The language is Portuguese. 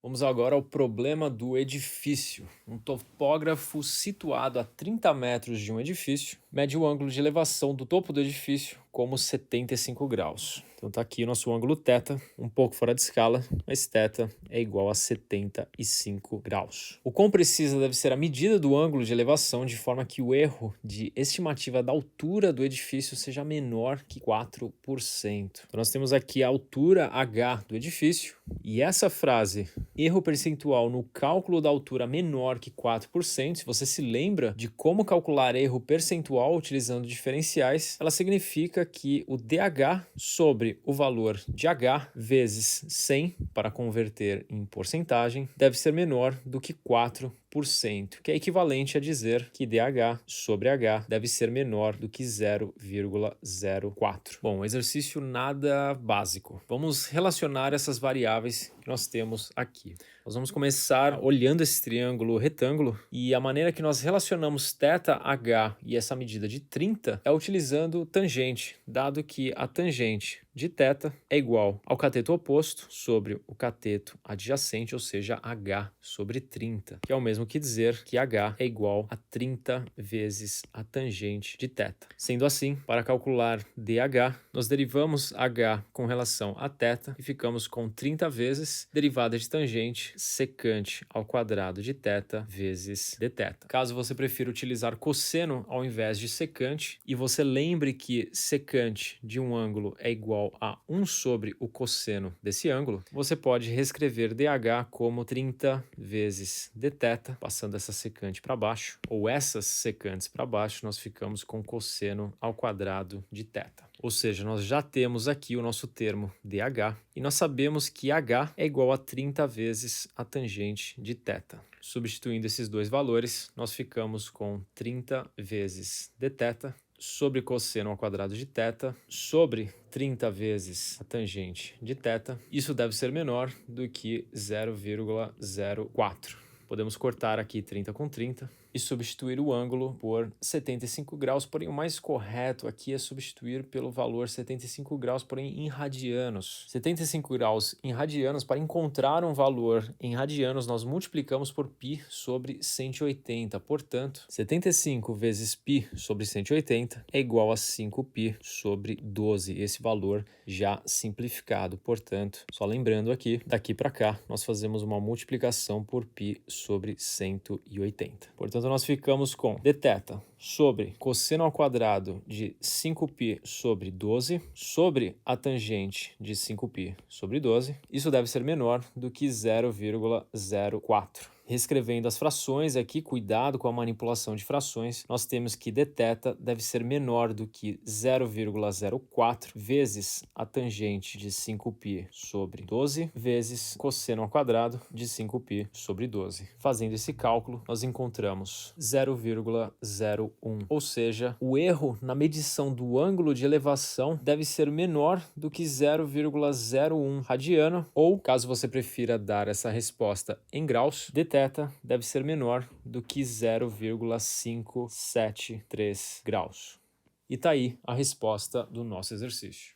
Vamos agora ao problema do edifício. Um topógrafo situado a 30 metros de um edifício mede o ângulo de elevação do topo do edifício como 75 graus. Então está aqui o nosso ângulo θ, um pouco fora de escala, mas θ é igual a 75 graus. O quão precisa deve ser a medida do ângulo de elevação de forma que o erro de estimativa da altura do edifício seja menor que 4%. Então nós temos aqui a altura h do edifício e essa frase, erro percentual no cálculo da altura menor que 4%, se você se lembra de como calcular erro percentual utilizando diferenciais, ela significa que o dH sobre o valor de h vezes 100, para converter em porcentagem, deve ser menor do que 4%, que é equivalente a dizer que dH sobre h deve ser menor do que 0,04. Bom, exercício nada básico. Vamos relacionar essas variáveis que nós temos aqui. Nós vamos começar olhando esse triângulo retângulo e a maneira que nós relacionamos θh e essa medida de 30 é utilizando tangente, dado que a tangente de θ é igual ao cateto oposto sobre o cateto adjacente, ou seja, h sobre 30, que é o mesmo que dizer que h é igual a 30 vezes a tangente de θ. Sendo assim, para calcular dH, nós derivamos h com relação a θ e ficamos com 30 vezes derivada de tangente secante ao quadrado de θ vezes dθ. Caso você prefira utilizar cosseno ao invés de secante e você lembre que secante de um ângulo é igual a 1 sobre o cosseno desse ângulo, você pode reescrever dH como 30 vezes dθ, passando essa secante para baixo, ou essas secantes para baixo, nós ficamos com cosseno ao quadrado de θ. Ou seja, nós já temos aqui o nosso termo dH e nós sabemos que h é igual a 30 vezes a tangente de θ. Substituindo esses dois valores, nós ficamos com 30 vezes dθ sobre cosseno ao quadrado de θ sobre 30 vezes a tangente de θ. Isso deve ser menor do que 0,04. Podemos cortar aqui 30 com 30 e substituir o ângulo por 75 graus, porém o mais correto aqui é substituir pelo valor 75 graus, porém em radianos. 75 graus em radianos, para encontrar um valor em radianos, nós multiplicamos por π sobre 180. Portanto, 75 vezes π sobre 180 é igual a 5π sobre 12. Esse valor já simplificado. Portanto, só lembrando aqui, daqui para cá, nós fazemos uma multiplicação por π sobre 180. Portanto, nós ficamos com dθ sobre cosseno ao quadrado de 5π sobre 12 sobre a tangente de 5π sobre 12. Isso deve ser menor do que 0,04. Reescrevendo as frações aqui, cuidado com a manipulação de frações, nós temos que dθ deve ser menor do que 0,04 vezes a tangente de 5π sobre 12 vezes cosseno ao quadrado de 5π sobre 12. Fazendo esse cálculo, nós encontramos 0,01, ou seja, o erro na medição do ângulo de elevação deve ser menor do que 0,01 radiano, ou, caso você prefira dar essa resposta em graus, dθ deve ser menor do que 0,573 graus. E tá aí a resposta do nosso exercício.